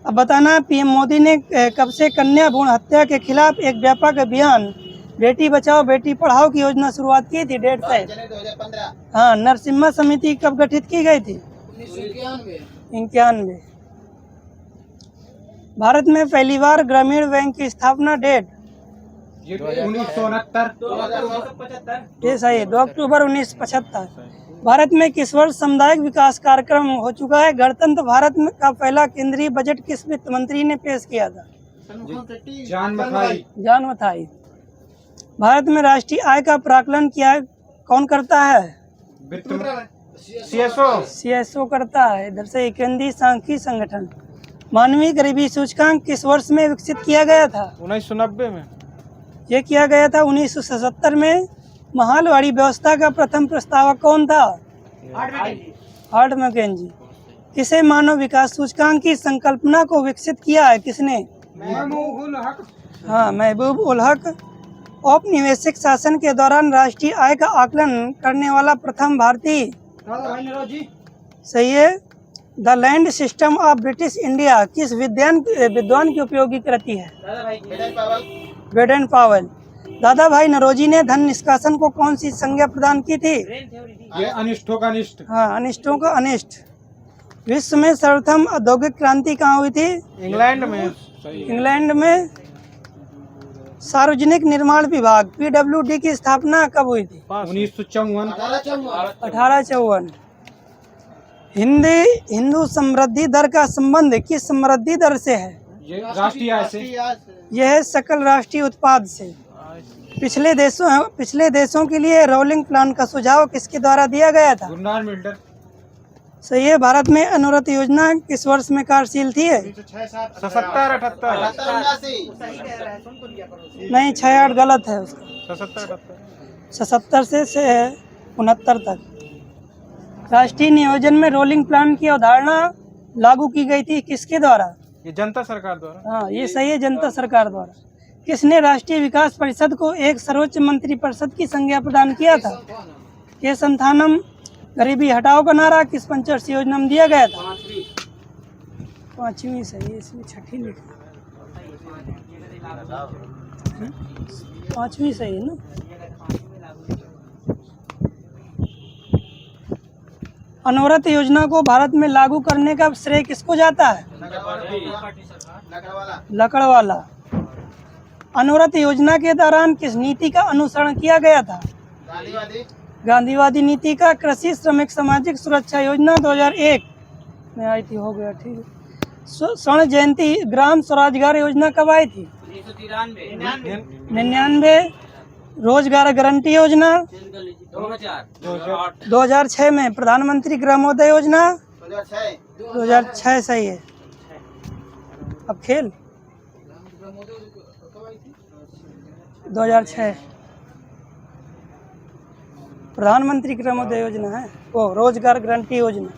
[SPEAKER 1] अब बताना, पीएम मोदी ने कब से कन्या भ्रूण हत्या के खिलाफ एक व्यापक अभियान बेटी बचाओ बेटी पढ़ाओ की योजना शुरुआत की थी? डेट से।
[SPEAKER 3] 2015।
[SPEAKER 1] हाँ। नरसिम्हा समिति कब गठित की गई थी? 1991। भारत में पहली बार ग्रामीण बैंक की स्थापना? डेट
[SPEAKER 2] 1969।
[SPEAKER 1] ये सही है, 2 अक्टूबर 1975। भारत में किस वर्ष सामुदायिक विकास कार्यक्रम हो चुका है? गणतंत्र भारत में का पहला केंद्रीय बजट किस वित्त मंत्री ने पेश किया था? जान मथाई। भारत में राष्ट्रीय आय का प्राकलन कौन करता है? सीएसओ करता है। इधर से केंद्रीय सांख्यिकी संगठन। मानवीय गरीबी सूचकांक किस वर्ष में विकसित किया गया था?
[SPEAKER 2] 1990 में।
[SPEAKER 1] ये किया गया था 1977 में। महालवाड़ी व्यवस्था का प्रथम प्रस्तावक कौन था? Hart Mackenzie. किसे मानव विकास सूचकांक की संकल्पना को विकसित किया है? किसने? हाँ, महबूब उल हक। औपनिवेशिक शासन के दौरान राष्ट्रीय आय का आकलन करने वाला प्रथम भारतीय? सही है। The land system of British India किस विद्वान की उपयोगी कृति है? Baden Powell. Dadabhai Naoroji ने धन निष्कासन को कौन सी संज्ञा प्रदान की थी?
[SPEAKER 2] ये अनिष्टों का अनिष्ट।
[SPEAKER 1] हाँ, अनिष्टों का अनिष्ट। विश्व में सर्वप्रथम औद्योगिक क्रांति कहाँ हुई थी?
[SPEAKER 2] इंग्लैंड में।
[SPEAKER 1] इंग्लैंड में। सार्वजनिक निर्माण विभाग पीडब्ल्यूडी की स्थापना कब हुई थी?
[SPEAKER 2] 1954।
[SPEAKER 1] 1854। हिंदू समृद्धि दर का संबंध किस समृद्धि दर से है?
[SPEAKER 2] ये राष्ट्रीय आय से।
[SPEAKER 1] यह है सकल राष्ट्रीय उत्पाद से। पिछले देशों के लिए रोलिंग प्लान का सुझाव किसके द्वारा दिया गया था?
[SPEAKER 2] गुरनार मिल्टन।
[SPEAKER 1] सही है। भारत में अनुव्रत योजना किस वर्ष में कार्यशील थी?
[SPEAKER 2] 77-78।
[SPEAKER 1] नहीं, 68 गलत है उसका। 77 से 69 तक। राष्ट्रीय नियोजन में रोलिंग प्लान की अवधारणा लागू की गई थी किसके द्वारा?
[SPEAKER 2] ये जनता सरकार द्वारा।
[SPEAKER 1] हाँ, ये सही है, जनता सरकार द्वारा। किसने राष्ट्रीय विकास परिषद को एक सर्वोच्च मंत्री परिषद की संज्ञा प्रदान किया था? के संथानम। गरीबी हटाओ का नारा किस पंचवर्षीय योजना में दिया गया था? 5वीं सही है, इसमें 6ठी लिखा। 5वीं सही है ना? अनुव्रत योजना को भारत में लागू करने का श्रेय किसको जाता है? लकड़वाला। अनुव्रत योजना के दौरान किस नीति का अनुसरण किया गया था? गांधीवादी नीति का। कृषि श्रमिक सामाजिक सुरक्षा योजना 2001 में आई थी। हो गया, ठीक है। स्वर्ण जयंती ग्राम स्वरोजगार योजना कब आई थी? 99। रोजगार गारंटी योजना 2006 में। प्रधानमंत्री ग्रामोदय योजना 2006 सही है। अब खेल 2006 प्रधानमंत्री ग्रामोदय योजना है वो। रोजगार गारंटी योजना,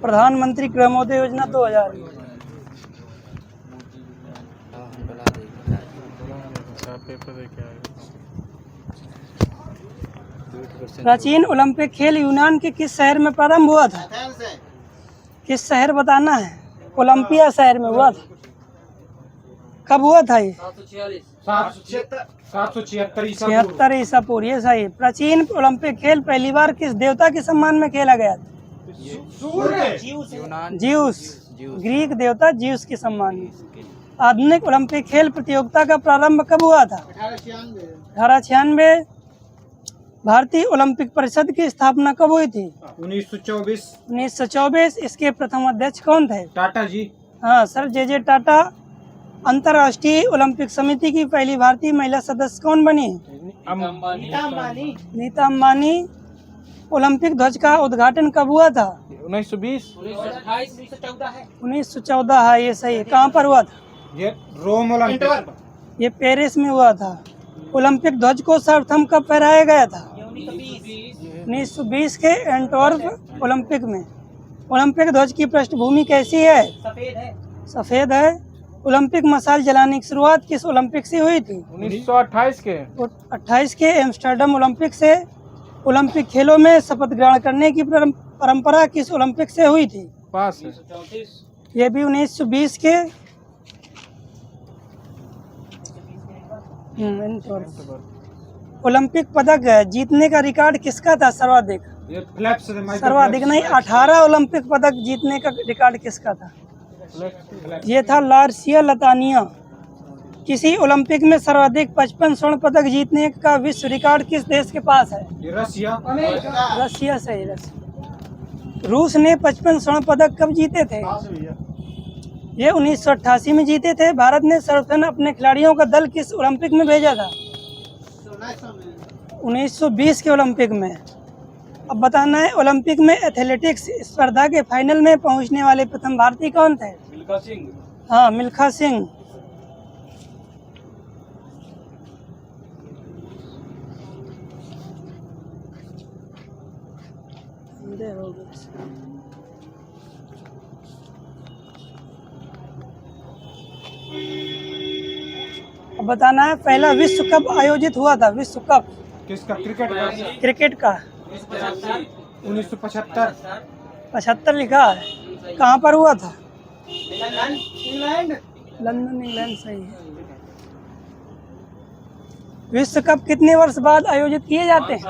[SPEAKER 1] प्रधानमंत्री ग्रामोदय योजना 2000।
[SPEAKER 2] पेपर देके आएगा।
[SPEAKER 1] प्राचीन ओलंपिक खेल यूनान के किस शहर में प्रारंभ हुआ था?
[SPEAKER 3] एथेंस से।
[SPEAKER 1] किस शहर बताना है? ओलंपिया शहर में हुआ था। कब हुआ था ये?
[SPEAKER 2] 776 ईसा
[SPEAKER 1] 76 ईसा पूर्व, ये सही। प्राचीन ओलंपिक खेल पहली बार किस देवता के सम्मान में खेला गया था?
[SPEAKER 4] यूनान
[SPEAKER 1] ज्यूस,
[SPEAKER 4] ज्यूस।
[SPEAKER 1] ग्रीक देवता ज्यूस के सम्मान में। आधुनिक ओलंपिक खेल प्रतियोगिता का प्रारंभ कब हुआ था? 1896। भारतीय ओलंपिक परिषद की स्थापना कब हुई थी?
[SPEAKER 2] 1924
[SPEAKER 1] 1924। इसके प्रथम अध्यक्ष कौन थे?
[SPEAKER 2] टाटा जी।
[SPEAKER 1] हाँ सर, जे टाटा। अंतर्राष्ट्रीय ओलंपिक समिति की पहली भारतीय महिला सदस्य कौन बनी? नीता अंबानी। ओलंपिक ध्वज का उद्घाटन कब हुआ था?
[SPEAKER 2] 1920
[SPEAKER 1] 1914 है, ये सही है। कहाँ पर हुआ था?
[SPEAKER 2] ये रोम ओलंपिक।
[SPEAKER 1] ये पेरिस में हुआ था। ओलंपिक ध्वज को सर्वप्रथम कब फहराया गया था? 1920 के एंटवर्प ओलंपिक में। ओलंपिक ध्वज की पृष्ठभूमि कैसी है? सफेद है। ओलंपिक मशाल जलाने की शुरुआत किस ओलंपिक से हुई थी?
[SPEAKER 2] 1928 के
[SPEAKER 1] 28 के एम्स्टर्डम ओलंपिक से। ओलंपिक खेलों में शपथ ग्रहण करने की परंपरा किस ओलंपिक से हुई थी?
[SPEAKER 2] पास है।
[SPEAKER 1] ये भी 1920 के। ओलंपिक पदक जीतने का रिकॉर्ड किसका था सर्वाधिक?
[SPEAKER 2] ये फ्लैप्स है, माइकल
[SPEAKER 1] सर्वाधिक
[SPEAKER 2] फ्लैप्स।
[SPEAKER 1] नहीं, 18 ओलंपिक पदक जीतने का रिकॉर्ड किसका था?
[SPEAKER 2] फ्लैप्स।
[SPEAKER 1] ये था लार्सिया लतानिया। किसी ओलंपिक में सर्वाधिक 55 स्वर्ण पदक जीतने का विश्व रिकॉर्ड किस देश के पास है?
[SPEAKER 2] ये रसिया।
[SPEAKER 1] रसिया से ही। रूस ने 55 स्वर्ण पदक कब जीते थे? ये 1988 में जीते थे। भारत ने सर्वप्रथम अपने खिलाड़ियों का दल किस ओलंपिक में भेजा था? 1920 के ओलंपिक में। अब बताना है, ओलंपिक में एथलेटिक्स स्पर्धा के फाइनल में पहुंचने वाले प्रथम भारतीय कौन थे?
[SPEAKER 3] मिल्खा सिंह।
[SPEAKER 1] हाँ, मिल्खा सिंह। अब बताना है, पहला विश्व कप आयोजित हुआ था? विश्व कप
[SPEAKER 2] किसका? क्रिकेट का।
[SPEAKER 1] क्रिकेट का
[SPEAKER 2] 1975
[SPEAKER 1] 75 लिखा है। कहाँ पर हुआ था?
[SPEAKER 3] इंग्लैंड।
[SPEAKER 1] लंदन, इंग्लैंड, सही है। विश्व कप कितने वर्ष बाद आयोजित किए जाते हैं?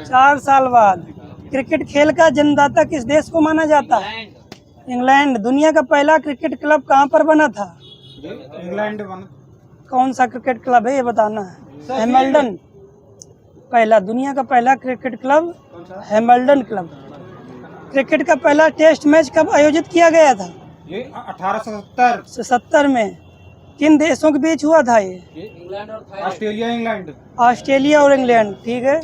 [SPEAKER 1] 4 साल बाद। क्रिकेट खेल का जन्मदाता किस देश को माना जाता है? इंग्लैंड। दुनिया का पहला क्रिकेट क्लब कहाँ पर बना था?
[SPEAKER 2] इंग्लैंड बना।
[SPEAKER 1] कौन सा क्रिकेट क्लब है ये बताना है? हैमिल्टन। पहला, दुनिया का पहला cricket club Hamilton club. Cricket का पहला टेस्ट मैच कब आयोजित किया गया था?
[SPEAKER 2] ये 1870
[SPEAKER 1] 70 में। किन देशों के बीच हुआ था ये?
[SPEAKER 2] Australia England.
[SPEAKER 1] ऑस्ट्रेलिया और इंग्लैंड, ठीक है।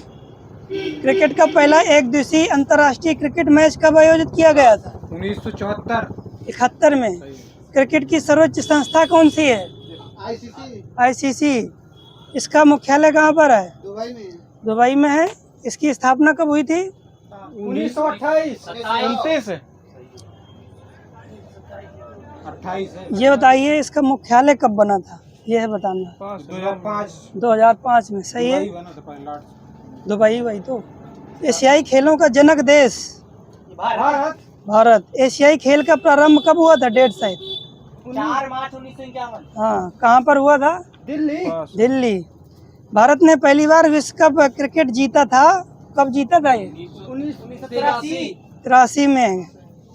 [SPEAKER 1] क्रिकेट का पहला एक दिवसीय अंतर्राष्ट्रीय क्रिकेट मैच कब आयोजित किया गया था?
[SPEAKER 2] 1974
[SPEAKER 1] 71 में। क्रिकेट की सर्वोच्च संस्था कौन सी है? आईसीसी। इसका मुख्यालय कहाँ पर है?
[SPEAKER 3] दुबई में।
[SPEAKER 1] दुबई में है। इसकी स्थापना कब हुई थी?
[SPEAKER 2] 1928 29 है। 28 है।
[SPEAKER 1] ये बताइए, इसका मुख्यालय कब बना था? ये है बताना। 2005 में, सही है।
[SPEAKER 2] बना था पहला।
[SPEAKER 1] दुबई, वही तो। एशियाई खेलों का जनक देश?
[SPEAKER 2] भारत।
[SPEAKER 1] भारत। एशियाई खेल का प्रारंभ कब हुआ था? डेट शायद
[SPEAKER 3] 4 मार्च 1951।
[SPEAKER 1] हाँ, कहाँ पर हुआ था?
[SPEAKER 3] दिल्ली।
[SPEAKER 1] दिल्ली। भारत ने पहली बार विश्व कप क्रिकेट जीता था। कब जीता था ये? 1983 में।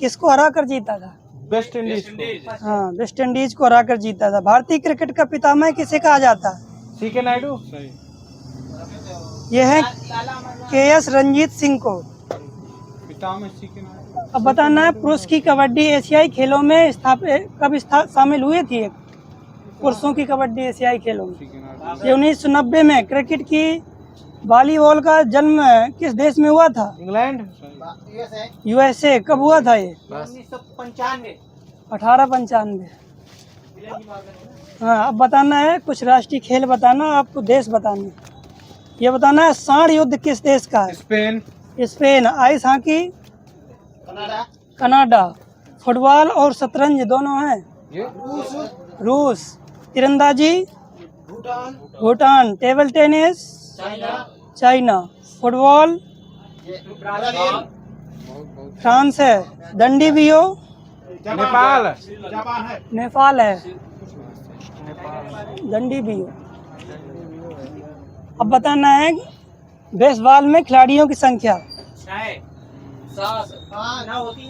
[SPEAKER 1] किसको हरा कर जीता था?
[SPEAKER 2] West Indies.
[SPEAKER 1] हाँ, वेस्ट इंडीज को हरा कर जीता था। भारतीय क्रिकेट का पितामह किसे कहा जाता है?
[SPEAKER 2] सीके नायडू। सही।
[SPEAKER 1] यह है केएस रंजीत सिंह को।
[SPEAKER 2] पितामह सीके नायडू।
[SPEAKER 1] अब बताना है, पुरुष की कबड्डी एशियाई खेलों में कब शामिल हुई थी? पुरुषों की कबड्डी एशियाई खेलों में ये 1990 में। क्रिकेट की वॉलीबॉल का जन्म किस देश में हुआ था?
[SPEAKER 2] इंग्लैंड।
[SPEAKER 1] यूएसए। कब हुआ था ये?
[SPEAKER 3] 1995।
[SPEAKER 1] 1895। हाँ, अब बताना है कुछ राष्ट्रीय खेल बताना, आपको देश बताने। ये बताना है, सांड युद्ध किस देश का है?
[SPEAKER 2] Spain.
[SPEAKER 1] Spain. Ice hockey? Canada. Football और शतरंज दोनों हैं?
[SPEAKER 2] ये
[SPEAKER 1] रूस। तीरंदाजी? Bhutan. Table tennis China. Football France है। दंडी बियो
[SPEAKER 2] नेपाल।
[SPEAKER 1] नेपाल है। दंडी बियो। अब बताना है बेसबॉल में खिलाड़ियों की संख्या।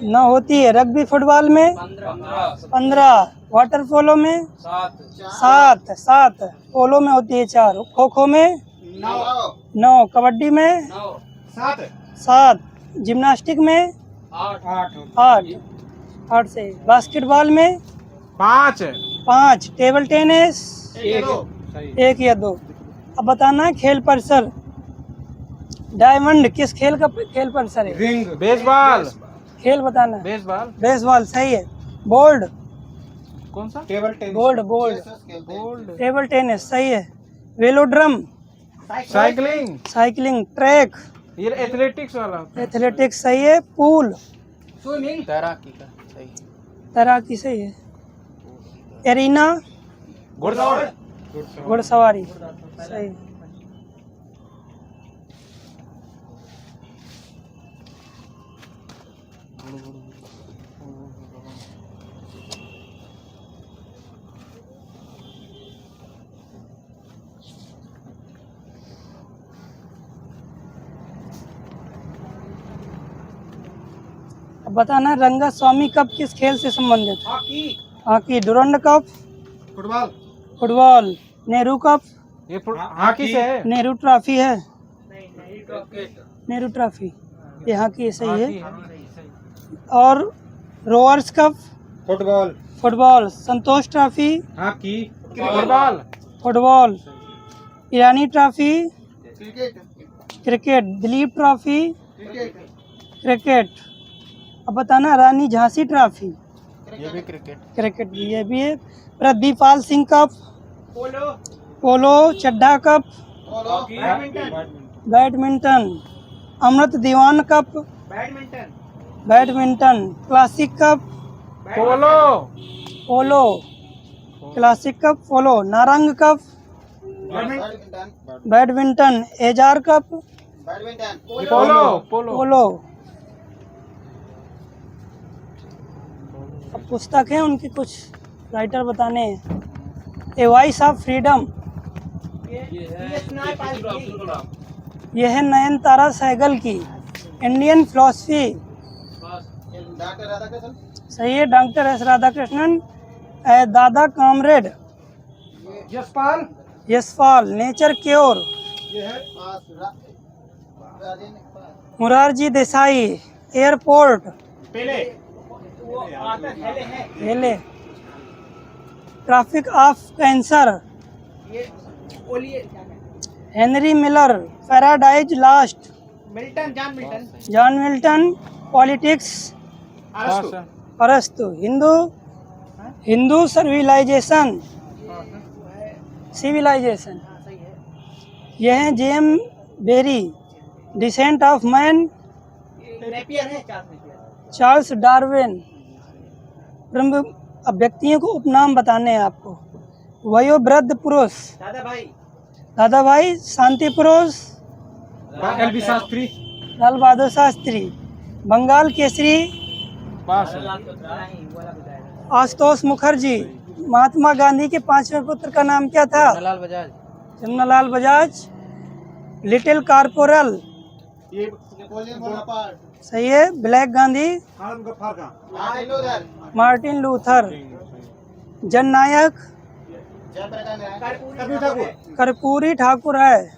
[SPEAKER 1] 9 होती है। रग्बी फुटबॉल में 15। वाटर पोलो में 7। पोलो में होती है 4। खो खो में 9। कबड्डी में 7। जिम्नास्टिक में 8 से। बास्केटबॉल में 5। टेबल टेनिस 1 या 2। अब बताना है खेल परिसर। डायमंड किस खेल का खेल परिसर है?
[SPEAKER 2] रिंग। बेसबॉल।
[SPEAKER 1] खेल बताना है।
[SPEAKER 2] बेसबॉल।
[SPEAKER 1] बेसबॉल सही है। बोर्ड
[SPEAKER 2] कौन सा?
[SPEAKER 1] बोर्ड। टेबल टेनिस सही है। Velodrome
[SPEAKER 2] cycling.
[SPEAKER 1] ट्रैक
[SPEAKER 2] ये एथलेटिक्स वाला होता है।
[SPEAKER 1] एथलेटिक्स सही है। पूल
[SPEAKER 4] तैराकी का सही।
[SPEAKER 1] तैराकी सही है। एरिना घुड़सवारी सही है। अब बताना रंगा स्वामी कप किस खेल से संबंधित? Hockey. Durand cup football. Nehru cup
[SPEAKER 2] ये हॉकी से है।
[SPEAKER 1] नेहरू ट्रॉफी है। नेहरू ट्रॉफी ये हॉकी सही है। और rovers cup football. Santosh trophy football. Irani trophy cricket. Duleep trophy cricket. अब बताना रानी झांसी ट्रॉफी
[SPEAKER 4] ये भी क्रिकेट।
[SPEAKER 1] क्रिकेट भी ये भी है। Pradipal Singh cup polo. Chadha cup badminton. Amrit Diwan cup badminton. Classic cup polo. Classic cup polo. Narang cup badminton. Ezra cup polo. अब पुस्तक है उनकी कुछ राइटर बताने हैं। ए वॉइस ऑफ फ्रीडम यह है नयनतारा सहगल की। इंडियन फिलॉसफी सही है। Doctor S Radhakrishnan. Dada comrade Yashpal. Nature cure Morarji Desai. Airport Hailey. Traffic of cancer Henry Miller. Paradise lost John Milton. Politics अरस्तु। हिंदू सिविलाइजेशन यह है जेम बेरी। Descent of man Charles Darwin. अब व्यक्तियों को उपनाम बताने हैं आपको। वयोवृद्ध पुरुष दादा भाई। शांति पुरुष
[SPEAKER 2] LB शास्त्री।
[SPEAKER 1] लाल बहादुर शास्त्री। बंगाल केसरी आशुतोष मुखर्जी। महात्मा गांधी के 5वें पुत्र का नाम क्या था? जमनालाल बजाज। लिटिल कॉर्पोरल सही है। Black Gandhi Martin Luther. जननायक कर्पूरी ठाकुर है।